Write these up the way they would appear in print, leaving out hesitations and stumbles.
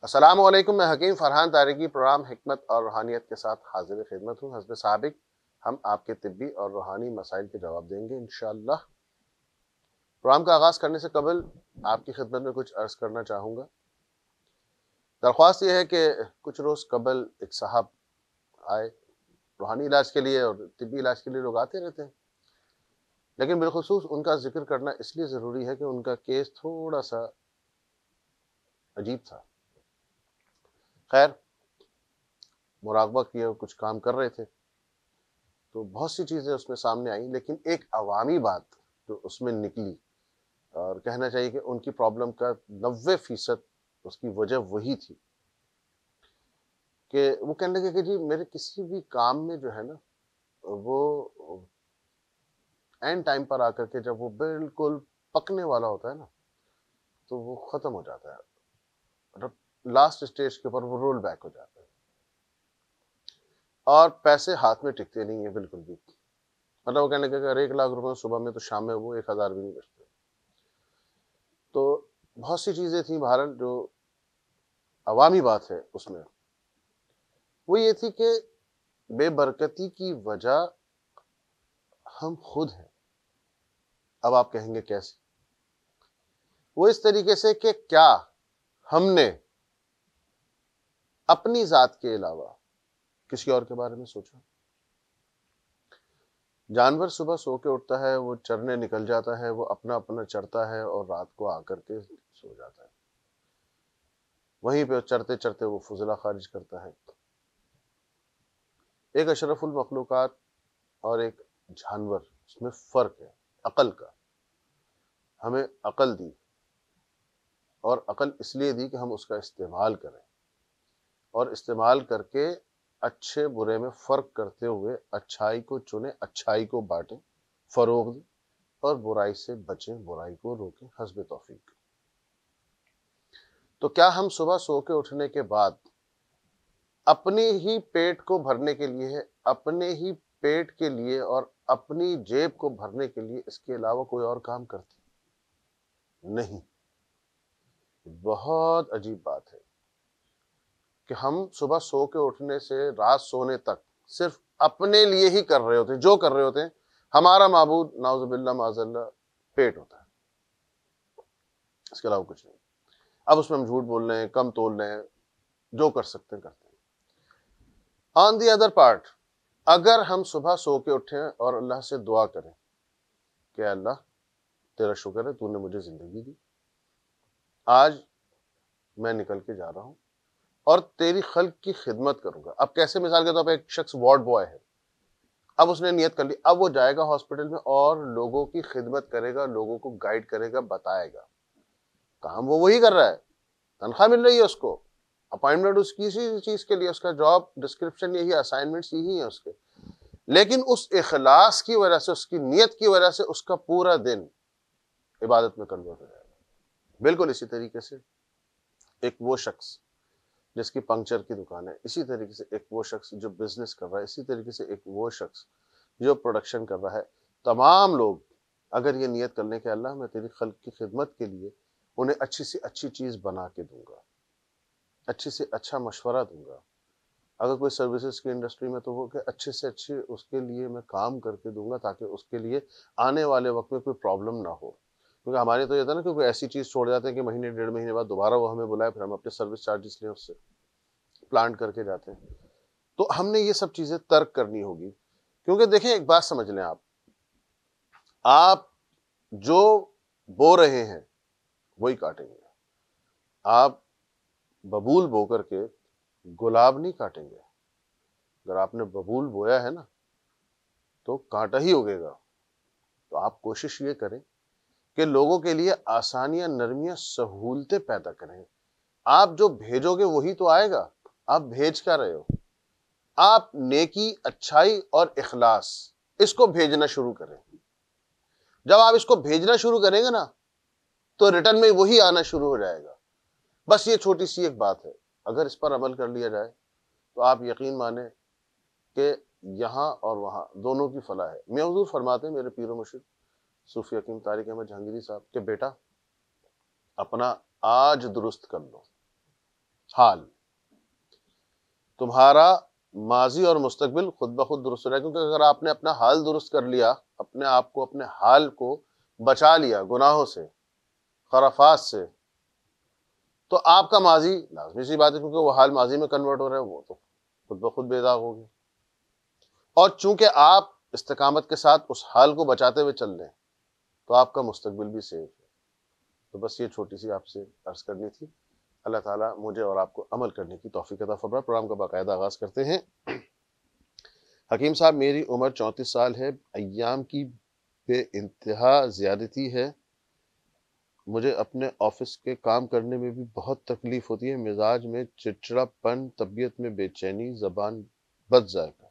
السلام علیکم، میں حکیم فرحان طارقی پروگرام حکمت اور روحانیت کے ساتھ حاضر خدمت ہوں۔ حسب سابق ہم آپ کے طبی اور روحانی مسائل کے جواب دیں گے انشاءاللہ۔ پروگرام کا آغاز کرنے سے قبل آپ کی خدمت میں کچھ عرض کرنا چاہوں گا۔ درخواست یہ ہے کہ کچھ روز قبل ایک صاحب آئے، روحانی علاج کے لیے اور طبی علاج کے لیے لوگ آتے رہتے ہیں، لیکن بالخصوص ان کا ذکر کرنا اس لیے ضروری ہے کہ ان کا کیس تھوڑا سا عجیب تھا۔ خیر، مراقبہ کیے اور کچھ کام کر رہے تھے تو بہت سی چیزیں اس میں سامنے آئیں، لیکن ایک عوامی بات جو اس میں نکلی، اور کہنا چاہیے کہ ان کی پرابلم کا 90% اس کی وجہ وہی تھی کہ وہ کہنے لگے کہ جی میرے کسی بھی کام میں جو ہے نا، وہ اینڈ ٹائم پر آ کر کے جب وہ بالکل پکنے والا ہوتا ہے نا تو وہ ختم ہو جاتا ہے، لاسٹ اسٹیج کے اوپر وہ رول بیک ہو جاتا ہے، اور پیسے ہاتھ میں ٹکتے نہیں ہیں بالکل بھی۔ مطلب وہ کہنے لگے کہ اگر 1 لاکھ روپے صبح میں تو شام میں وہ 1000 بھی نہیں بچتے۔ تو بہت سی چیزیں تھیں بہرحال، جو عوامی بات ہے اس میں وہ یہ تھی کہ بے برکتی کی وجہ ہم خود ہیں۔ اب آپ کہیں گے کیسے؟ وہ اس طریقے سے کہ کیا ہم نے اپنی ذات کے علاوہ کسی اور کے بارے میں سوچا؟ جانور صبح سو کے اٹھتا ہے، وہ چرنے نکل جاتا ہے، وہ اپنا اپنا چرتا ہے اور رات کو آ کر کے سو جاتا ہے، وہیں پہ چرتے چرتے وہ فضلہ خارج کرتا ہے۔ ایک اشرف المخلوقات اور ایک جانور، اس میں فرق ہے عقل کا۔ ہمیں عقل دی، اور عقل اس لیے دی کہ ہم اس کا استعمال کریں، اور استعمال کر کے اچھے برے میں فرق کرتے ہوئے اچھائی کو چنیں، اچھائی کو بانٹیں، فروغ دیں، اور برائی سے بچیں، برائی کو روکیں حسب توفیق۔ تو کیا ہم صبح سو کے اٹھنے کے بعد اپنے ہی پیٹ کو بھرنے کے لیے، اپنے ہی پیٹ کے لیے اور اپنی جیب کو بھرنے کے لیے اس کے علاوہ کوئی اور کام کرتے؟ نہیں۔ بہت عجیب بات ہے کہ ہم صبح سو کے اٹھنے سے رات سونے تک صرف اپنے لیے ہی کر رہے ہوتے ہیں، جو کر رہے ہوتے ہیں۔ ہمارا معبود نعوذ باللہ معاذ اللہ پیٹ ہوتا ہے، اس کے علاوہ کچھ نہیں۔ اب اس میں ہم جھوٹ بول رہے ہیں، کم تول رہے ہیں، جو کر سکتے ہیں کرتے ہیں۔ آن دی ادر پارٹ، اگر ہم صبح سو کے اٹھیں اور اللہ سے دعا کریں کہ اللہ تیرا شکر ہے تو نے مجھے زندگی دی، آج میں نکل کے جا رہا ہوں اور تیری خلق کی خدمت کروں گا۔ اب کیسے؟ مثال کے طور پہ ایک شخص وارڈ بوائے ہے، اب اس نے نیت کر لی، اب وہ جائے گا ہاسپٹل میں اور لوگوں کی خدمت کرے گا، لوگوں کو گائیڈ کرے گا، بتائے گا۔ کام وہ وہی کر رہا ہے، تنخواہ مل رہی ہے اس کو، اپائنٹمنٹ اس کی اسی چیز کے لیے، اس کا جاب ڈسکرپشن یہی ہے، اسائنمنٹس یہی ہیں اس کے، لیکن اس اخلاص کی وجہ سے، اس کی نیت کی وجہ سے اس کا پورا دن عبادت میں کنورٹ ہو جائے گا۔ بالکل اسی طریقے سے ایک وہ شخص جس کی پنکچر کی دکان ہے، اسی طریقے سے ایک وہ شخص جو بزنس کر رہا ہے، اسی طریقے سے ایک وہ شخص جو پروڈکشن کر رہا ہے، تمام لوگ اگر یہ نیت کر لیں کہ اللہ میں تیری خلق کی خدمت کے لیے انہیں اچھی سے اچھی چیز بنا کے دوں گا، اچھی سے اچھا مشورہ دوں گا، اگر کوئی سروسز کی انڈسٹری میں تو وہ کہ اچھے سے اچھے اس کے لیے میں کام کر کے دوں گا تاکہ اس کے لیے آنے والے وقت میں کوئی پرابلم نہ ہو۔ کیونکہ ہمارے تو یہ تھا نا کہ کوئی ایسی چیز چھوڑ جاتے ہیں کہ مہینے 1.5 مہینے بعد دوبارہ وہ ہمیں بلائے، پھر ہم اپنے سروس چارجز لیں، اس سے پلانٹ کر کے جاتے ہیں۔ تو ہم نے یہ سب چیزیں ترک کرنی ہوگی، کیونکہ دیکھیں ایک بات سمجھ لیں، آپ جو بو رہے ہیں وہی کاٹیں گے۔ آپ ببول بو کر کے گلاب نہیں کاٹیں گے۔ اگر آپ نے ببول بویا ہے نا تو کانٹا ہی اگے گا۔ تو آپ کوشش یہ کریں کہ لوگوں کے لیے آسانیاں، نرمیاں، سہولتیں پیدا کریں۔ آپ جو بھیجو گے وہی تو آئے گا۔ آپ بھیج کیا رہے ہو؟ آپ نیکی، اچھائی اور اخلاص، اس کو بھیجنا شروع کریں۔ جب آپ اس کو بھیجنا شروع کریں گے نا تو ریٹرن میں وہی آنا شروع ہو جائے گا۔ بس یہ چھوٹی سی ایک بات ہے، اگر اس پر عمل کر لیا جائے تو آپ یقین مانیں کہ یہاں اور وہاں دونوں کی فلاح ہے۔ میں حضور فرماتے ہیں، میرے پیر و مرشد صوفی حکیم طارق احمد جہانگیری صاحب، کہ بیٹا اپنا آج درست کر لو، حال، تمہارا ماضی اور مستقبل خود بخود درست ہو رہا ہے، کیونکہ اگر آپ نے اپنا حال درست کر لیا، اپنے آپ کو اپنے حال کو بچا لیا گناہوں سے، خرافات سے، تو آپ کا ماضی لازمی سی بات ہے، کیونکہ وہ حال ماضی میں کنورٹ ہو رہا ہے، وہ تو خود بخود بے داغ ہو گیا. اور چونکہ آپ استقامت کے ساتھ اس حال کو بچاتے ہوئے چل رہے ہیں تو آپ کا مستقبل بھی سیف ہے. تو بس یہ چھوٹی سی آپ سے عرض کرنی تھی. اللہ تعالیٰ مجھے اور آپ کو عمل کرنے کی توفیق عطا فرمائے. پروگرام کا باقاعدہ آغاز کرتے ہیں. حکیم صاحب، میری عمر 34 سال ہے، ایام کی بے انتہا زیادتی ہے، مجھے اپنے آفس کے کام کرنے میں بھی بہت تکلیف ہوتی ہے، مزاج میں چڑچڑا پن، طبیعت میں بے چینی، زبان بد ذائقہ.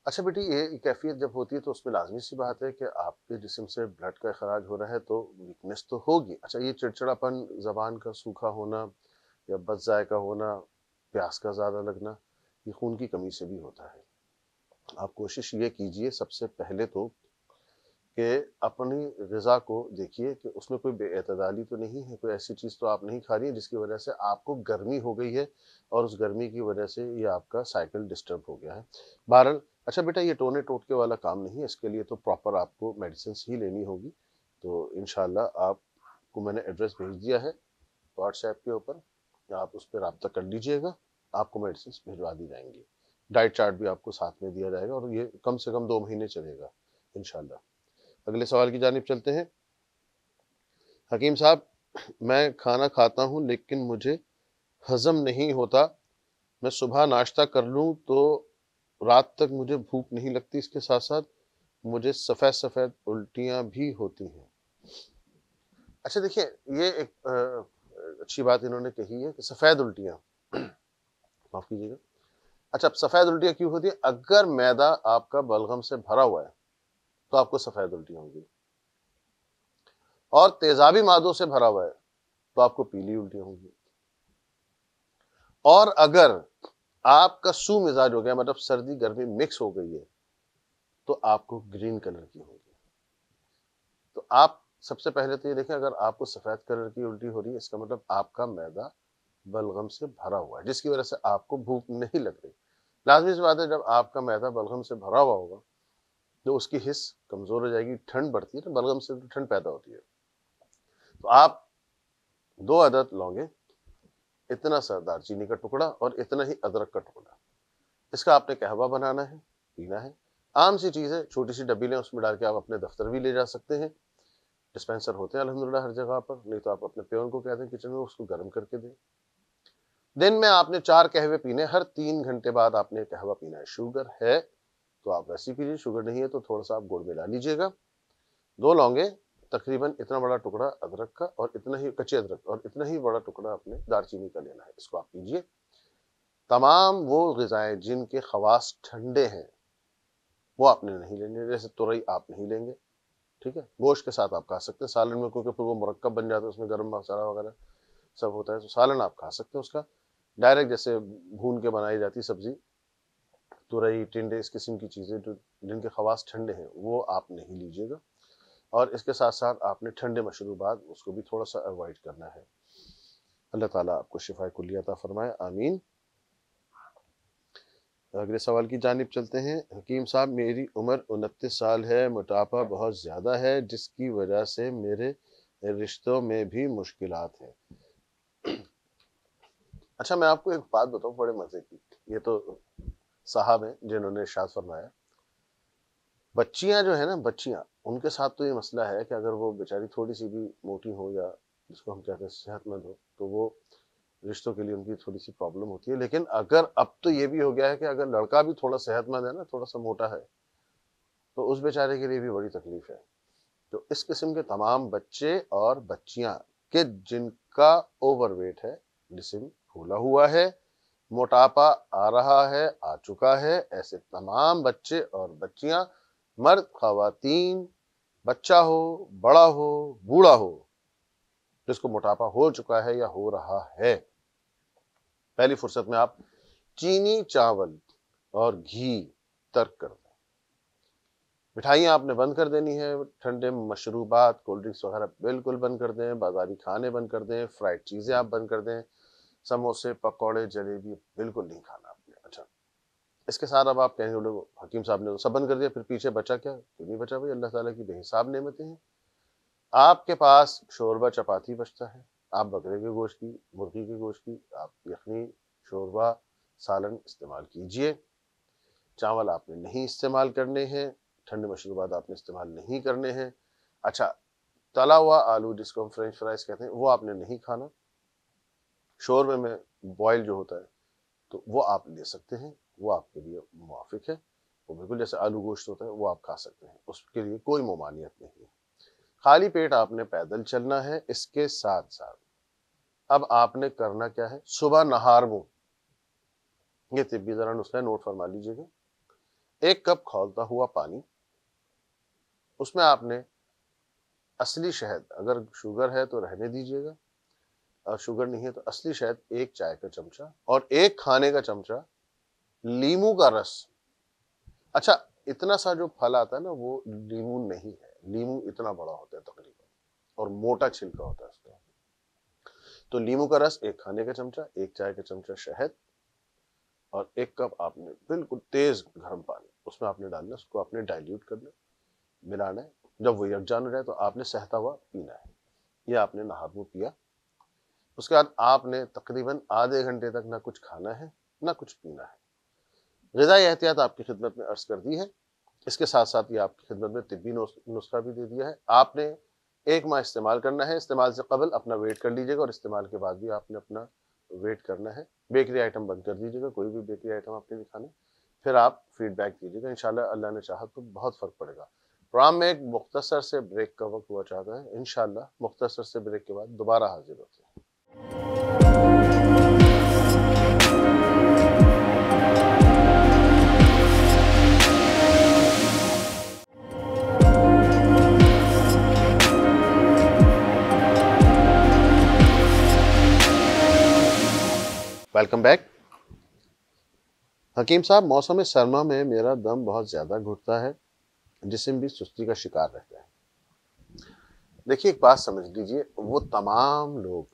اچھا بیٹی، یہ کیفیت جب ہوتی ہے تو اس میں لازمی سی بات ہے کہ آپ کے جسم سے بلڈ کا اخراج ہو رہا ہے تو ویکنس تو ہوگی. اچھا، یہ چڑچڑا پن، زبان کا سوکھا ہونا یا بد ذائقہ ہونا، پیاس کا زیادہ لگنا، یہ خون کی کمی سے بھی ہوتا ہے. آپ کوشش یہ کیجئے سب سے پہلے تو کہ اپنی غذا کو دیکھیے کہ اس میں کوئی بے اعتدالی تو نہیں ہے، کوئی ایسی چیز تو آپ نہیں کھا رہی ہیں جس کی وجہ سے آپ کو گرمی ہو گئی ہے اور اس گرمی کی وجہ سے یہ آپ کا سائیکل ڈسٹرب ہو گیا ہے. بہرحال اچھا بیٹا، یہ ٹونے ٹوٹکے والا کام نہیں ہے، اس کے لیے تو پراپر آپ کو میڈیسنس ہی لینی ہوگی. تو انشاءاللہ آپ کو میں نے ایڈریس بھیج دیا ہے واٹس ایپ کے اوپر، آپ اس پہ رابطہ کر لیجئے گا، آپ کو میڈیسنس بھیجوا دی جائیں گی. ڈائٹ چارٹ بھی آپ کو ساتھ میں دیا جائے گا اور یہ کم سے کم 2 مہینے چلے گا انشاءاللہ. اگلے سوال کی جانب چلتے ہیں. حکیم صاحب، میں کھانا کھاتا ہوں لیکن مجھے ہضم نہیں ہوتا، میں صبح ناشتہ کر لوں تو رات تک مجھے بھوک نہیں لگتی، اس کے ساتھ ساتھ مجھے سفید سفید الٹیاں بھی ہوتی ہیں. اچھا دیکھیں، یہ ایک اچھی بات انہوں نے کہی ہے کہ سفید الٹیاں، معاف کیجیے گا. اچھا، سفید الٹیاں کیوں ہوتی ہیں؟ اگر معدہ آپ کا بلغم سے بھرا ہوا ہے تو آپ کو سفید الٹیاں ہوں گی، اور تیزابی مادوں سے بھرا ہوا ہے تو آپ کو پیلی الٹیاں ہوں گی، اور اگر آپ کا سو مزاج ہو گیا، مطلب سردی گرمی مکس ہو گئی ہے، تو آپ کو گرین کلر کی ہوگی. تو آپ سب سے پہلے تو یہ دیکھیں، اگر آپ کو سفید کلر کی الٹی ہو رہی ہے، اس کا مطلب آپ کا معدہ بلغم سے بھرا ہوا ہے، جس کی وجہ سے آپ کو بھوک نہیں لگ رہی. لازمی سی بات ہے، جب آپ کا معدہ بلغم سے بھرا ہوا ہوگا تو اس کی حس کمزور ہو جائے گی، ٹھنڈ بڑھتی ہے، بلغم سے ٹھنڈ پیدا ہوتی ہے. تو آپ 2 عدد لونگے، اتنا سا دار چینی کا ٹکڑا اور اتنا ہی ادرک کا ٹکڑا، اس کا آپ نے قہوہ بنانا ہے، پینا ہے. عام سی چیز ہے، چھوٹی سی ڈبی لیں، اس میں ڈال کے آپ اپنے دفتر بھی لے جا سکتے ہیں. ڈسپینسر ہوتے ہیں الحمدللہ ہر جگہ پر، نہیں تو آپ اپنے پیون کو کہتے ہیں کچن میں، اس کو گرم کر کے دیں. دن میں آپ نے 4 قہوے پینے، ہر 3 گھنٹے بعد آپ نے قہوہ پینا ہے. شوگر ہے تو آپ ویسے پیجیے، شوگر نہیں ہے تو تھوڑا سا آپ گڑ ملا لیجیے گا. 2 لونگے، تقریباً اتنا بڑا ٹکڑا ادرک کا، اور اتنا ہی کچے ادرک، اور اتنا ہی بڑا ٹکڑا اپنے دار چینی کا لینا ہے، اس کو آپ پیجیے. تمام وہ غذائیں جن کے خواص ٹھنڈے ہیں وہ آپ نے نہیں لیں گے، جیسے تورئی آپ نہیں لیں گے، ٹھیک ہے. گوشت کے ساتھ آپ کھا سکتے ہیں، سالن میں، کیونکہ پھر وہ مرکب بن جاتا ہے، اس میں گرم مسالہ وغیرہ سب ہوتا ہے، تو سالن آپ کھا سکتے ہیں اس کا ڈائریکٹ، جیسے بھون کے بنائی جاتی سبزی، تورئی، ٹنڈے، اس قسم کی چیزیں جن کے خواص ٹھنڈے ہیں وہ آپ نہیں لیجیے گا. اور اس کے ساتھ ساتھ آپ نے ٹھنڈے مشروبات اس کو بھی تھوڑا سا اوائڈ کرنا ہے. اللہ تعالیٰ آپ کو شفا کلیہ عطا فرمائے، آمین. اگلے سوال کی جانب چلتے ہیں. حکیم صاحب، میری عمر 29 سال ہے، موٹاپا بہت زیادہ ہے جس کی وجہ سے میرے رشتوں میں بھی مشکلات ہیں. اچھا، میں آپ کو ایک بات بتاؤں بڑے مزے کی، یہ تو صاحب ہیں جنہوں نے ارشاد فرمایا، بچیاں جو ہے نا، بچیاں، ان کے ساتھ تو یہ مسئلہ ہے کہ اگر وہ بیچاری تھوڑی سی بھی موٹی ہو یا جس کو ہم کہتے ہیں صحت مند ہو، تو وہ رشتوں کے لیے ان کی تھوڑی سی پرابلم ہوتی ہے. لیکن اگر اب تو یہ بھی ہو گیا ہے کہ اگر لڑکا بھی تھوڑا صحت مند ہے نا، تھوڑا سا موٹا ہے، تو اس بیچارے کے لیے بھی بڑی تکلیف ہے. تو اس قسم کے تمام بچے اور بچیاں کہ جن کا اوور ویٹ ہے، جسم پھولا ہوا ہے، موٹاپا آ رہا ہے، آ چکا ہے، ایسے تمام بچے اور بچیاں، مرد، خواتین، بچہ ہو، بڑا ہو، بوڑھا ہو، جس کو موٹاپا ہو چکا ہے یا ہو رہا ہے، پہلی فرصت میں آپ چینی، چاول اور گھی ترک کر دیں. مٹھائیاں آپ نے بند کر دینی ہے، ٹھنڈے مشروبات، کولڈ ڈرنکس وغیرہ بالکل بند کر دیں، بازاری کھانے بند کر دیں، فرائیڈ چیزیں آپ بند کر دیں، سموسے پکوڑے جلیبی بالکل نہیں کھانا آپ نے. اچھا اس کے ساتھ اب آپ کہیں گے حکیم صاحب نے سب بند کر دیا، پھر پیچھے بچا کیا؟ کیوں نہیں بچا بھائی، اللہ تعالیٰ کی بے حساب نعمتیں ہیں. آپ کے پاس شوربہ چپاتی بچتا ہے، آپ بکرے کے گوشت کی، مرغی کے گوشت کی آپ یخنی شوربہ سالن استعمال کیجئے. چاول آپ نے نہیں استعمال کرنے ہیں، ٹھنڈے مشروبات آپ نے استعمال نہیں کرنے ہیں. اچھا تلا ہوا آلو جس کو ہم فرینچ فرائز کہتے ہیں وہ آپ نے نہیں کھانا. شوربے میں بوائل جو ہوتا ہے تو وہ آپ لے سکتے ہیں، وہ آپ کے لیے موافق ہے، وہ بالکل جیسے آلو گوشت ہوتا ہے وہ آپ کھا سکتے ہیں، اس کے لیے کوئی ممانعت نہیں ہے. خالی پیٹ آپ نے پیدل چلنا ہے. اس کے ساتھ ساتھ اب آپ نے کرنا کیا ہے، صبح نہار منہ، یہ طبی ذرا نسخہ ہے نوٹ فرما لیجیے گا. 1 کپ کھولتا ہوا پانی، اس میں آپ نے اصلی شہد، اگر شوگر ہے تو رہنے دیجیے گا، اور شوگر نہیں ہے تو اصلی شہد 1 چائے کا چمچہ اور 1 کھانے کا چمچہ لیمو کا رس. اچھا اتنا سا جو پھل آتا ہے نا وہ لیمو نہیں ہے، لیمو اتنا بڑا ہوتا ہے تقریباً اور موٹا چھلکا ہوتا ہے اس کا. تو لیمو کا رس 1 کھانے کا چمچہ، 1 چائے کا چمچہ شہد اور 1 کپ آپ نے بالکل تیز گرم پانی اس میں آپ نے ڈالنا، اس کو آپ نے ڈائلیوٹ کرنا، ملانا ہے. جب وہ یکجان ہو جائے تو آپ نے سہتا ہوا پینا ہے. یہ آپ نے نہار منہ پیا. اس کے بعد آپ نے تقریباً آدھے گھنٹے تک نہ کچھ کھانا ہے نہ کچھ پینا ہے. غذائی احتیاط آپ کی خدمت میں عرض کر دی ہے. اس کے ساتھ ساتھ یہ آپ کی خدمت میں طبی نسخہ بھی دے دیا ہے. آپ نے 1 ماہ استعمال کرنا ہے. استعمال سے قبل اپنا ویٹ کر لیجیے گا اور استعمال کے بعد بھی آپ نے اپنا ویٹ کرنا ہے. بیکری آئٹم بند کر دیجیے گا، کوئی بھی بیکری آئٹم آپ نے نہیں کھانے. پھر آپ فیڈ بیک دیجیے گا، انشاءاللہ اللہ نے چاہا تو بہت فرق پڑے گا. پروگرام میں ایک مختصر سے بریک کا وقت ہوا چاہتا ہے، انشاءاللہ مختصر سے بریک کے بعد دوبارہ حاضر ہوتے ہیں. Welcome back. حکیم صاحب موسم سرما میں میرا دم بہت زیادہ گھٹتا ہے، جسم بھی سستی کا شکار رہتا ہے. دیکھیے ایک بات سمجھ لیجئے، وہ تمام لوگ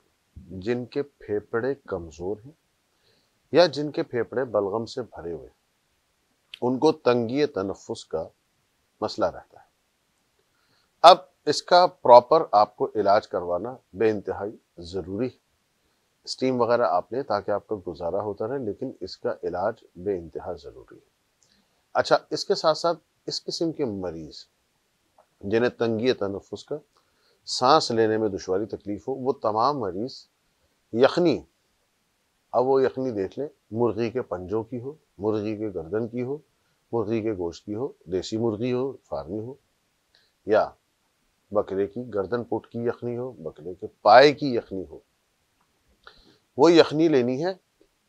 جن کے پھیپھڑے کمزور ہیں یا جن کے پھیپھڑے بلغم سے بھرے ہوئے، ان کو تنگی تنفس کا مسئلہ رہتا ہے. اب اس کا پراپر آپ کو علاج کروانا بے انتہائی ضروری ہے. اسٹیم وغیرہ آپ لیں تاکہ آپ کا گزارا ہوتا رہے، لیکن اس کا علاج بے انتہا ضروری ہے. اچھا اس کے ساتھ ساتھ اس قسم کے مریض جنہیں تنگی تنفس کا، سانس لینے میں دشواری تکلیف ہو، وہ تمام مریض یخنی، اب وہ یخنی دیکھ لیں، مرغی کے پنجوں کی ہو، مرغی کے گردن کی ہو، مرغی کے گوشت کی ہو، دیسی مرغی ہو فارمی ہو، یا بکرے کی گردن پٹ کی یخنی ہو، بکرے کے پائے کی یخنی ہو، وہ یخنی لینی ہے.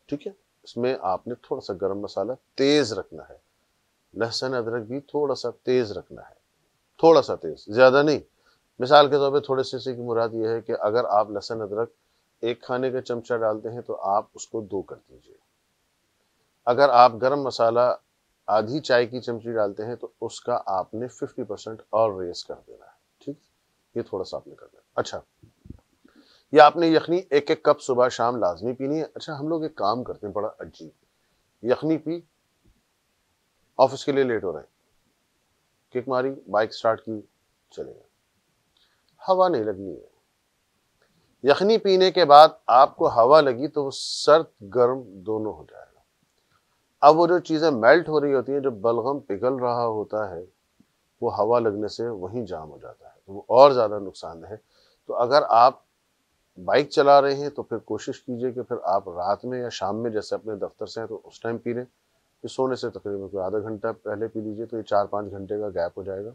ٹھیک ہے، اس میں آپ نے تھوڑا سا گرم مسالہ تیز رکھنا ہے، لہسن ادرک بھی تھوڑا سا تیز رکھنا ہے، تھوڑا سا تیز، زیادہ نہیں. مثال کے طور پہ تھوڑے سے کی مراد یہ ہے کہ اگر آپ لہسن ادرک 1 کھانے کا چمچہ ڈالتے ہیں تو آپ اس کو 2 کر دیجئے. اگر آپ گرم مسالہ آدھی چائے کی چمچی ڈالتے ہیں تو اس کا آپ نے 50% اور ریز کر دینا ہے. ٹھیک، یہ تھوڑا سا آپ نے کرنا ہے. اچھا یہ آپ نے یخنی 1 کپ صبح شام لازمی پینی ہے. اچھا ہم لوگ ایک کام کرتے ہیں بڑا عجیب، یخنی پی، آفس کے لیے لیٹ ہو رہے ہیں، کک ماری، بائک سٹارٹ کی، چلے گئے، ہوا نہیں لگنی ہے. یخنی پینے کے بعد آپ کو ہوا لگی تو وہ سرد گرم دونوں ہو جائے گا. اب وہ جو چیزیں میلٹ ہو رہی ہوتی ہیں، جو بلغم پگھل رہا ہوتا ہے، وہ ہوا لگنے سے وہیں جام ہو جاتا ہے، وہ اور زیادہ نقصان دہ ہے. تو اگر آپ بائک چلا رہے ہیں تو پھر کوشش کیجئے کہ پھر آپ رات میں یا شام میں، جیسے اپنے دفتر سے ہیں تو اس ٹائم پی لیں. پھر سونے سے تقریباً کوئی آدھا گھنٹہ پہلے پی لیجئے تو یہ 4-5 گھنٹے کا گیپ ہو جائے گا.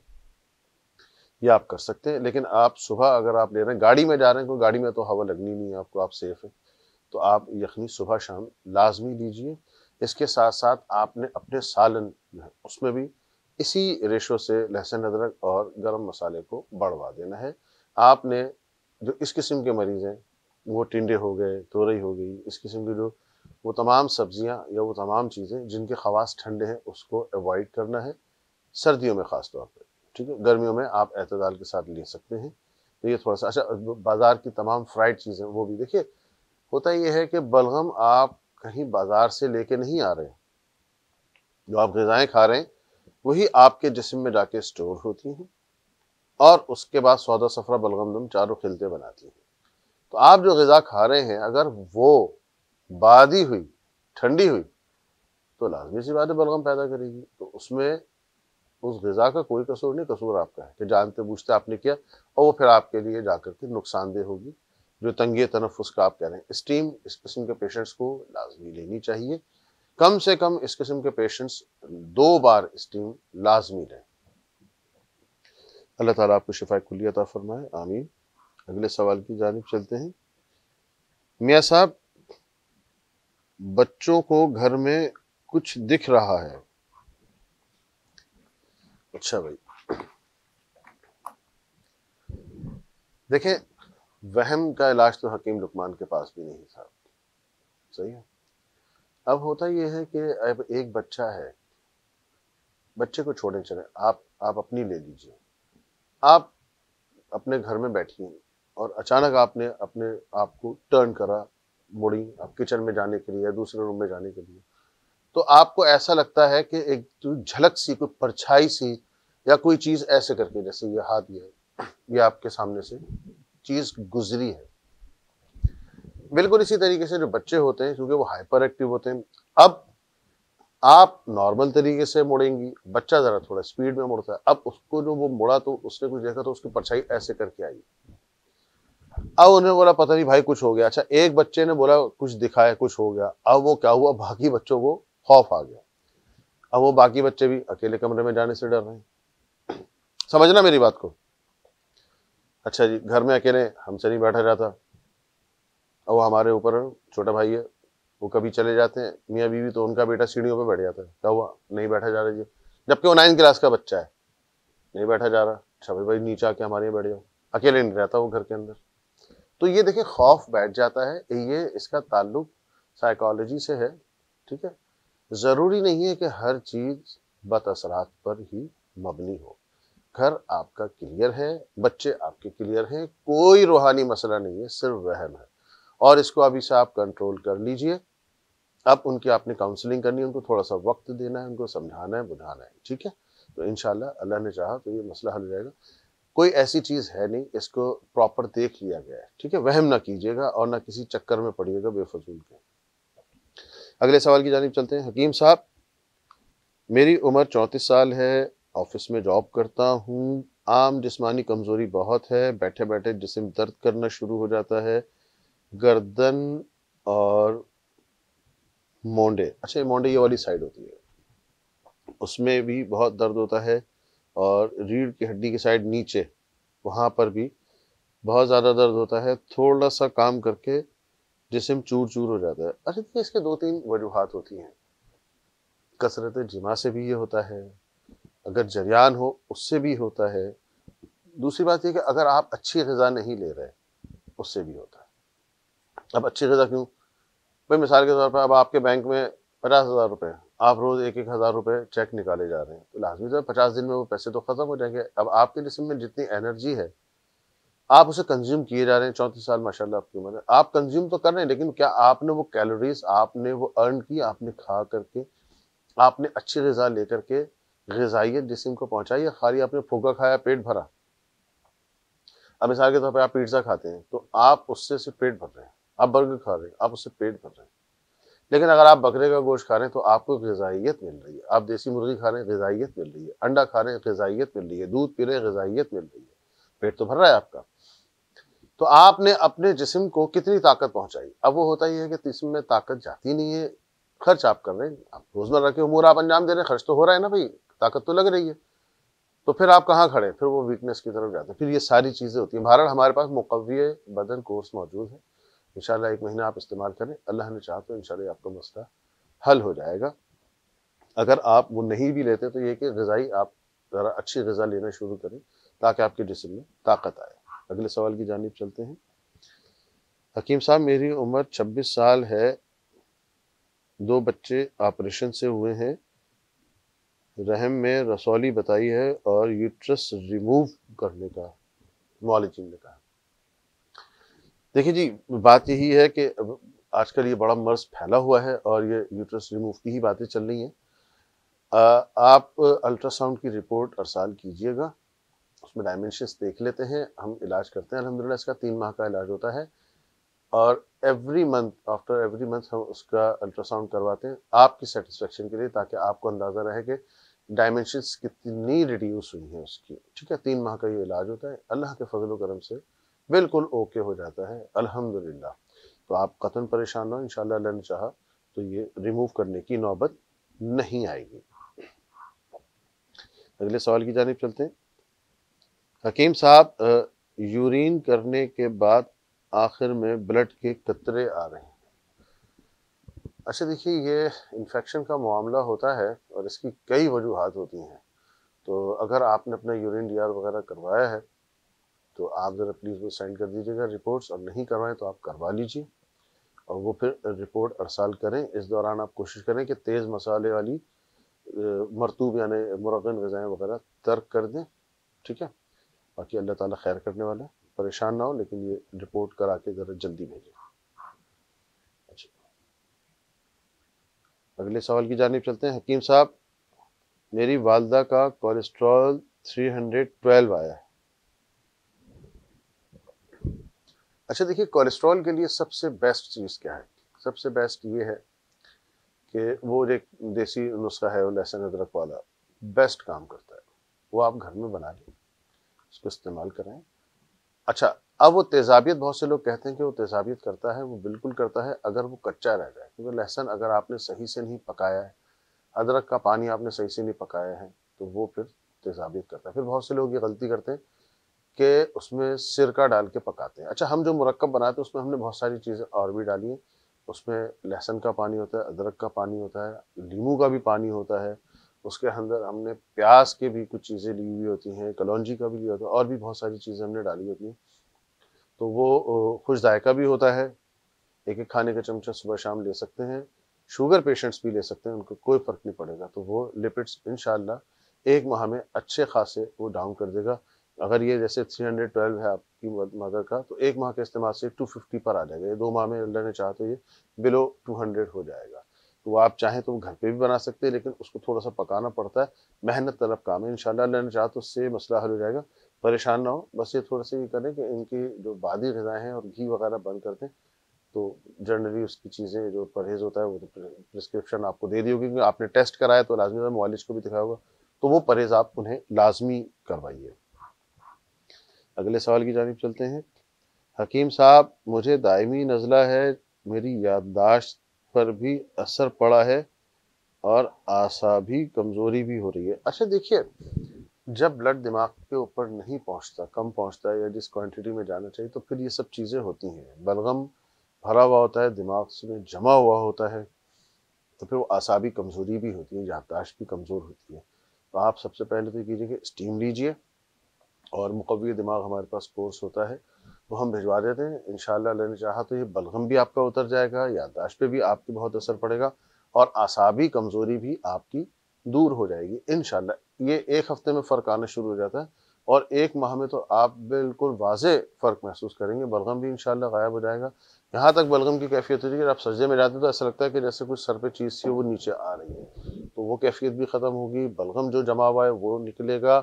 یہ آپ کر سکتے ہیں. لیکن آپ صبح اگر آپ لے رہے ہیں، گاڑی میں جا رہے ہیں، کوئی گاڑی میں تو ہوا لگنی نہیں ہے آپ کو، آپ سیف ہیں، تو آپ یخنی صبح شام لازمی لیجئے. اس کے ساتھ ساتھ آپ نے اپنے سالن جو ہے اس میں بھی اسی ریشو سے لہسن ادرک اور گرم مسالے کو بڑھوا دینا ہے. آپ نے جو اس قسم کے مریض ہیں، وہ ٹنڈے ہو گئے، تورئی ہو گئی، اس قسم کی جو وہ تمام سبزیاں یا وہ تمام چیزیں جن کے خواص ٹھنڈے ہیں اس کو اوائڈ کرنا ہے، سردیوں میں خاص طور پہ. ٹھیک ہے، گرمیوں میں آپ اعتدال کے ساتھ لے سکتے ہیں. تو یہ تھوڑا سا. اچھا بازار کی تمام فرائیڈ چیزیں وہ بھی دیکھیے، ہوتا یہ ہے کہ بلغم آپ کہیں بازار سے لے کے نہیں آ رہے، جو آپ غذائیں کھا رہے ہیں وہی آپ کے جسم میں جا کے اسٹور ہوتی ہیں اور اس کے بعد سودا صفرا بلغم دم چاروں خلطیں بناتی ہیں۔ تو آپ جو غذا کھا رہے ہیں اگر وہ بادی ہوئی، ٹھنڈی ہوئی، تو لازمی سی بات ہے بلغم پیدا کرے گی۔ تو اس میں اس غذا کا کوئی قصور نہیں، قصور آپ کا ہے کہ جانتے بوجھتے آپ نے کیا، اور وہ پھر آپ کے لیے جا کر کے نقصان دہ ہوگی۔ جو تنگی تنفس کا آپ کہہ رہے ہیں، اسٹیم اس قسم کے پیشنٹس کو لازمی لینی چاہیے، کم سے کم اس قسم کے پیشنٹس 2 بار اسٹیم لازمی لیں۔ اللہ تعالیٰ آپ کو شفا کلیہ عطا فرمائے، آمین۔ اگلے سوال کی جانب چلتے ہیں۔ میاں صاحب، بچوں کو گھر میں کچھ دکھ رہا ہے۔ اچھا بھائی، دیکھیں وہم کا علاج تو حکیم لقمان کے پاس بھی نہیں تھا، صحیح ہے۔ اب ہوتا یہ ہے کہ اب ایک بچہ ہے، بچے کو چھوڑیں چلیں، آپ اپنی لے لیجئے، آپ اپنے گھر میں بیٹھی ہیں اور اچانک آپ نے اپنے آپ کو ٹرن کرا، مڑی آپ کچن میں جانے کے لیے یا دوسرے روم میں جانے کے لیے، تو آپ کو ایسا لگتا ہے کہ ایک جھلک سی، کوئی پرچھائی سی یا کوئی چیز ایسے کر کے، جیسے یہ ہاتھ یہ آپ کے سامنے سے چیز گزری ہے۔ بالکل اسی طریقے سے جو بچے ہوتے ہیں کیونکہ وہ ہائپر ایکٹیو ہوتے ہیں، اب آپ نارمل طریقے سے مڑیں گی، بچہ ذرا تھوڑا سپیڈ میں مڑتا ہے، اب اس کو جو وہ مڑا تو اس نے کچھ دیکھا تو اس کی پرچھائی ایسے کر کے آئی، اب انہیں بولا پتہ نہیں بھائی کچھ ہو گیا۔ اچھا ایک بچے نے بولا کچھ دکھا ہے، کچھ ہو گیا، اب وہ کیا ہوا، باقی بچوں کو خوف آ گیا، اب وہ باقی بچے بھی اکیلے کمرے میں جانے سے ڈر رہے ہیں، سمجھنا میری بات کو۔ اچھا جی، گھر میں اکیلے ہم سے نہیں بیٹھا جاتا، اب وہ ہمارے اوپر چھوٹا بھائی ہے، وہ کبھی چلے جاتے ہیں میاں بیوی تو ان کا بیٹا سیڑھیوں پہ بیٹھ جاتا ہے، کیا ہوا نہیں بیٹھا جا رہا جی، جبکہ وہ 9 کلاس کا بچہ ہے، نہیں بیٹھا جا رہا۔ اچھا بھائی نیچے آ کے ہمارے یہاں بیٹھ جاؤ، اکیلے نہیں رہتا وہ گھر کے اندر۔ تو یہ دیکھیں خوف بیٹھ جاتا ہے، یہ اس کا تعلق سائیکالوجی سے ہے، ٹھیک ہے۔ ضروری نہیں ہے کہ ہر چیز بد اثرات پر ہی مبنی ہو۔ گھر آپ کا کلیئر ہے، بچے آپ کے کلیئر ہیں، کوئی روحانی مسئلہ نہیں ہے، صرف وہم ہے، اور اس کو ابھی سے آپ کنٹرول کر لیجئے۔ اب ان کی آپ نے کاؤنسلنگ کرنی ہے، ان کو تھوڑا سا وقت دینا ہے، ان کو سمجھانا ہے، بجھانا ہے، ٹھیک ہے۔ تو انشاءاللہ اللہ نے چاہا تو یہ مسئلہ حل ہو جائے گا۔ کوئی ایسی چیز ہے نہیں، اس کو پراپر دیکھ لیا گیا ہے، ٹھیک ہے۔ وہم نہ کیجیے گا اور نہ کسی چکر میں پڑیے گا بے فضول کے۔ اگلے سوال کی جانب چلتے ہیں۔ حکیم صاحب، میری عمر 34 سال ہے، آفس میں جاب کرتا ہوں، عام جسمانی کمزوری بہت ہے، بیٹھے بیٹھے جسم درد کرنا شروع ہو جاتا ہے، گردن اور مونڈے، اچھا مونڈے یہ والی سائڈ ہوتی ہے، اس میں بھی بہت درد ہوتا ہے، اور ریڑھ کی ہڈی کی سائڈ نیچے وہاں پر بھی بہت زیادہ درد ہوتا ہے، تھوڑا سا کام کر کے جسم چور چور ہو جاتا ہے۔ اچھا دیکھیے اس کے 2-3 وجوہات ہوتی ہیں، کثرت جماع سے بھی یہ ہوتا ہے، اگر جریان ہو اس سے بھی ہوتا ہے، دوسری بات یہ کہ اگر آپ اچھی غذا نہیں لے رہے اس سے بھی ہوتا ہے۔ اب اچھی غذا کیوں؟ بھائی مثال کے طور پر اب آپ کے بینک میں 50,000 روپے، آپ روز 1,000 روپے چیک نکالے جا رہے ہیں، تو لازمی طور 50 دن میں وہ پیسے تو ختم ہو جائیں گے۔ اب آپ کے جسم میں جتنی انرجی ہے آپ اسے کنزیوم کیے جا رہے ہیں، 34 سال ماشاءاللہ آپ کی عمر ہے، آپ کنزیوم تو کر رہے ہیں، لیکن کیا آپ نے وہ کیلوریز آپ نے وہ ارن کی، آپ نے کھا کر کے، آپ نے اچھی غذا لے کر کے غذائیت جسم کو پہنچائی، یا خالی آپ نے پھوکا کھایا پیٹ بھرا؟ اب مثال کے طور پہ آپ پیزا کھاتے ہیں تو آپ اس سے صرف پیٹ بھر رہے ہیں، آپ برگر کھا رہے ہیں آپ اس سے پیٹ بھر رہے ہیں، لیکن اگر آپ بکرے کا گوشت کھا رہے ہیں تو آپ کو غذائیت مل رہی ہے، آپ دیسی مرغی کھا رہے ہیں غذائیت مل رہی ہے، انڈا کھا رہے ہیں غذائیت مل رہی ہے، دودھ پی رہے ہیں غذائیت مل رہی ہے، پیٹ تو بھر رہا ہے آپ کا۔ تو آپ نے اپنے جسم کو کتنی طاقت پہنچائی؟ اب وہ ہوتا ہی ہے کہ جسم میں طاقت جاتی نہیں ہے، خرچ آپ کر رہے ہیں، آپ روزمرہ کے امور آپ انجام دے رہے ہیں، خرچ تو ہو رہا ہے نا بھائی، طاقت تو لگ رہی ہے، تو پھر آپ کہاں کھڑے؟ پھر وہ ویکنس کی طرف جاتے ہیں، پھر یہ ساری چیزیں ہوتی ہیں۔ بہرحال ہمارے پاس مقوی بدن کورس موجود ہے، انشاءاللہ 1 مہینہ آپ استعمال کریں، اللہ نے چاہا تو انشاءاللہ آپ کا مسئلہ حل ہو جائے گا۔ اگر آپ وہ نہیں بھی لیتے تو یہ کہ غذائی آپ ذرا اچھی غذا لینا شروع کریں تاکہ آپ کے جسم میں طاقت آئے۔ اگلے سوال کی جانب چلتے ہیں۔ حکیم صاحب، میری عمر 26 سال ہے، 2 بچے آپریشن سے ہوئے ہیں، رحم میں رسولی بتائی ہے اور یوٹرس ریموو کرنے کا معالجین نے کہا۔ دیکھیے جی، بات یہی ہے کہ آج کل یہ بڑا مرض پھیلا ہوا ہے اور یہ یوٹرس ریموو کی ہی باتیں چل رہی ہیں. آپ الٹرا ساؤنڈ کی رپورٹ ارسال کیجئے گا، اس میں ڈائمینشنز دیکھ لیتے ہیں، ہم علاج کرتے ہیں. الحمدللہ اس کا 3 ماہ کا علاج ہوتا ہے اور آفٹر ایوری منتھ ہم اس کا الٹرا ساؤنڈ کرواتے ہیں آپ کی سیٹسفیکشن کے لیے، تاکہ آپ کو اندازہ رہے کہ ڈائمینشنز کتنی ریڈیوس ہوئی ہیں اس کی. ٹھیک ہے، 3 ماہ کا یہ علاج ہوتا ہے. اللہ کے فضل و کرم سے بالکل اوکے ہو جاتا ہے الحمدللہ. تو آپ قطعاً پریشان نہ ہو، انشاءاللہ اللہ نے چاہا تو یہ ریموو کرنے کی نوبت نہیں آئے گی. اگلے سوال کی جانب چلتے ہیں. حکیم صاحب، یورین کرنے کے بعد آخر میں بلڈ کے قطرے آ رہے ہیں. اچھا دیکھیے، یہ انفیکشن کا معاملہ ہوتا ہے اور اس کی کئی وجوہات ہوتی ہیں. تو اگر آپ نے اپنا یورین ڈی آر وغیرہ کروایا ہے تو آپ ذرا پلیز وہ سینڈ کر دیجیے گا رپورٹس، اور نہیں کروائیں تو آپ کروا لیجیے اور وہ پھر رپورٹ ارسال کریں. اس دوران آپ کوشش کریں کہ تیز مسالے والی مرطوب یعنی مرغن غذائیں وغیرہ ترک کر دیں. ٹھیک ہے، باقی اللہ تعالیٰ خیر کرنے والا ہے. پریشان نہ ہو، لیکن یہ رپورٹ کرا کے ذرا جلدی بھیجیں. اچھا، اگلے سوال کی جانب چلتے ہیں. حکیم صاحب، میری والدہ کا کولیسٹرول 312 آیا ہے. اچھا دیکھیے، کولیسٹرول کے لیے سب سے بیسٹ چیز کیا ہے؟ سب سے بیسٹ یہ ہے کہ وہ ایک دیسی نسخہ ہے، وہ لہسن ادرک والا، بیسٹ کام کرتا ہے. وہ آپ گھر میں بنا لیں، اس کو استعمال کریں. اچھا، اب وہ تیزابیت، بہت سے لوگ کہتے ہیں کہ وہ تیزابیت کرتا ہے. وہ بالکل کرتا ہے اگر وہ کچا رہ جائے، کیونکہ لہسن اگر آپ نے صحیح سے نہیں پکایا ہے، ادرک کا پانی آپ نے صحیح سے نہیں پکایا ہے، تو وہ پھر تیزابیت کرتا ہے. پھر بہت سے لوگ یہ غلطی کرتے ہیں کہ اس میں سرکہ ڈال کے پکاتے ہیں. اچھا، ہم جو مرکب بناتے ہیں اس میں ہم نے بہت ساری چیزیں اور بھی ڈالی ہیں. اس میں لہسن کا پانی ہوتا ہے، ادرک کا پانی ہوتا ہے، لیموں کا بھی پانی ہوتا ہے. اس کے اندر ہم نے پیاز کے بھی کچھ چیزیں لی ہوئی ہوتی ہیں، کلونجی کا بھی لیا ہوتا ہے، اور بھی بہت ساری چیزیں ہم نے ڈالی ہوتی ہیں. تو وہ خوش ذائقہ بھی ہوتا ہے. ایک ایک کھانے کا چمچہ صبح شام لے سکتے ہیں. شوگر پیشنٹس بھی لے سکتے ہیں، ان کو کوئی فرق نہیں پڑے گا. تو وہ لپڈس انشاءاللہ 1 ماہ میں اچھے خاصے وہ ڈاؤن کر دے گا. اگر یہ جیسے 312 ہے آپ کی مدر کا، تو 1 ماہ کے استعمال سے 250 پر آ جائے گا. یہ 2 ماہ میں اللہ نے چاہا تو یہ بلو 200 ہو جائے گا. تو وہ آپ چاہیں تو گھر پہ بھی بنا سکتے ہیں، لیکن اس کو تھوڑا سا پکانا پڑتا ہے، محنت طلب کام ہے. انشاءاللہ اللہ نے چاہا تو اس سے مسئلہ حل ہو جائے گا. پریشان نہ ہو، بس یہ تھوڑا سا یہ کریں کہ ان کی جو بادی غذائیں ہیں اور گھی وغیرہ بند کر دیں. تو جنرلی اس کی چیزیں جو پرہیز ہوتا ہے وہ پرسکرپشن آپ کو دے دی ہوگی، کیونکہ آپ نے ٹیسٹ کرایا تو لازمی معالج کو بھی دکھایا ہوگا. تو وہ پرہیز آپ انہیں لازمی کروائیے. اگلے سوال کی جانب چلتے ہیں. حکیم صاحب، مجھے دائمی نزلہ ہے، میری یادداشت پر بھی اثر پڑا ہے اور اعصابی کمزوری بھی ہو رہی ہے. اچھا دیکھیے، جب بلڈ دماغ کے اوپر نہیں پہنچتا، کم پہنچتا ہے یا جس کوانٹٹی میں جانا چاہیے، تو پھر یہ سب چیزیں ہوتی ہیں. بلغم بھرا ہوا ہوتا ہے، دماغ میں جمع ہوا ہوتا ہے، تو پھر وہ اعصابی کمزوری بھی ہوتی ہے، یادداشت بھی کمزور ہوتی ہے. تو آپ سب سے پہلے تو یہ کیجیے کہ اسٹیم لیجیے، اور مقوی دماغ ہمارے پاس کورس ہوتا ہے، وہ ہم بھجوا دیتے ہیں. انشاءاللہ اللہ نے چاہا تو یہ بلغم بھی آپ کا اتر جائے گا، یادداشت پہ بھی آپ کی بہت اثر پڑے گا، اور اعصابی کمزوری بھی آپ کی دور ہو جائے گی انشاءاللہ. یہ 1 ہفتے میں فرق آنا شروع ہو جاتا ہے، اور 1 ماہ میں تو آپ بالکل واضح فرق محسوس کریں گے. بلغم بھی انشاءاللہ غائب ہو جائے گا. یہاں تک بلغم کی کیفیت ہوتی ہے کہ آپ سجدے میں جاتے ہیں تو ایسا لگتا ہے کہ جیسے کچھ سر پہ چیز تھی وہ نیچے آ رہی ہے. تو وہ کیفیت بھی ختم ہوگی. بلغم جو جمع ہوا ہے وہ نکلے گا.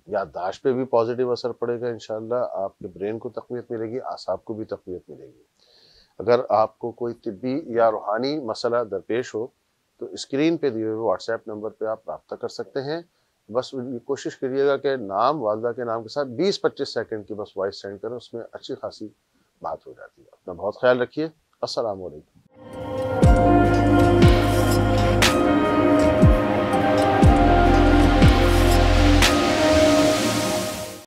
یادداشت پہ بھی پازیٹیو اثر پڑے گا انشاءاللہ. آپ کے برین کو تقویت ملے گی، اعصاب کو بھی تقویت ملے گی. اگر آپ کو کوئی طبی یا روحانی مسئلہ درپیش ہو تو اسکرین پہ دیے ہوئے واٹس ایپ نمبر پہ آپ رابطہ کر سکتے ہیں. بس کوشش کریے گا کہ نام، والدہ کے نام کے ساتھ 20-25 سیکنڈ کی بس وائس سینڈ کریں، اس میں اچھی خاصی بات ہو جاتی ہے. اپنا بہت خیال رکھیے. السلام علیکم.